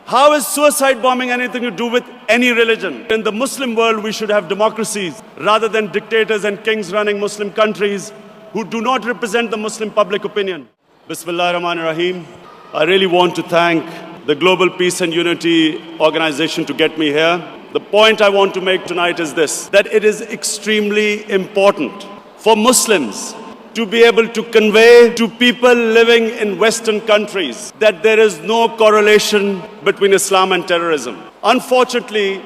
How is suicide bombing anything to do with any religion? In the Muslim world, we should have democracies rather than dictators and kings running Muslim countries who do not represent the Muslim public opinion. Bismillah ar-Rahman ar-Rahim. I really want to thank the Global Peace and Unity Organization to get me here. The point I want to make tonight is this, that it is extremely important for Muslims to be able to convey to people living in Western countries that there is no correlation between Islam and terrorism. Unfortunately,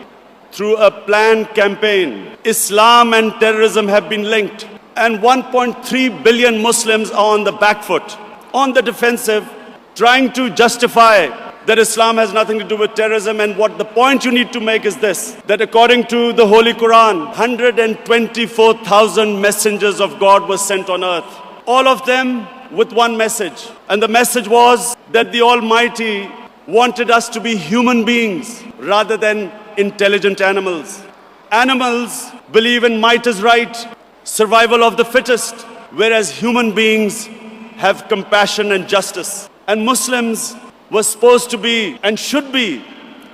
through a planned campaign, Islam and terrorism have been linked, and 1.3 billion Muslims are on the back foot, on the defensive, trying to justify that Islam has nothing to do with terrorism. And what the point you need to make is this, that according to the Holy Quran, 124,000 messengers of God were sent on earth, all of them with one message. And the message was that the Almighty wanted us to be human beings rather than intelligent animals. Animals believe in might is right, survival of the fittest, whereas human beings have compassion and justice. And Muslims was supposed to be and should be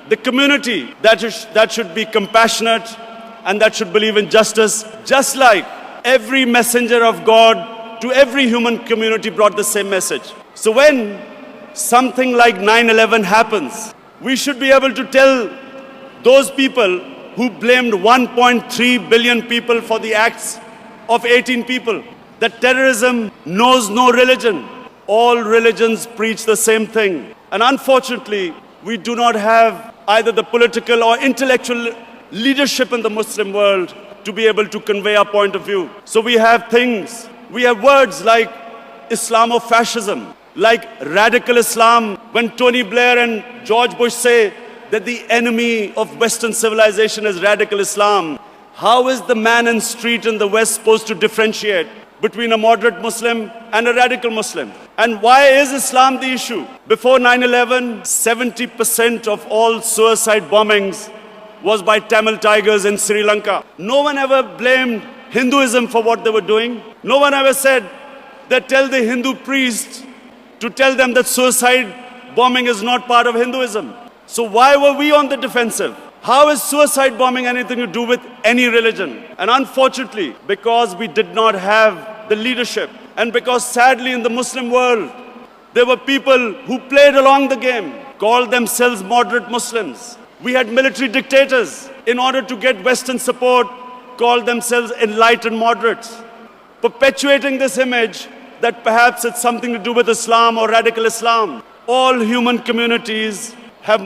the community that should be compassionate and that should believe in justice, just like every messenger of God to every human community brought the same message. So when something like 9/11 happens, we should be able to tell those people who blamed 1.3 billion people for the acts of 18 people that terrorism knows no religion. All religions preach the same thing. And unfortunately, we do not have either the political or intellectual leadership in the Muslim world to be able to convey our point of view. So we have words like Islamofascism, like radical Islam. When Tony Blair and George Bush say that the enemy of Western civilization is radical Islam, how is the man in the street in the West supposed to differentiate between a moderate Muslim and a radical Muslim? And why is Islam the issue? Before 9/11, 70% of all suicide bombings was by Tamil tigers in Sri Lanka. No one ever blamed Hinduism for what they were doing. No one ever said that tell the Hindu priests to tell them that suicide bombing is not part of Hinduism. So why were we on the defensive? How is suicide bombing anything to do with any religion? And unfortunately, because we did not have the leadership, and because sadly in the Muslim world, there were people who played along the game, called themselves moderate Muslims. We had military dictators, in order to get Western support, called themselves enlightened moderates, perpetuating this image that perhaps it's something to do with Islam or radical Islam. All human communities have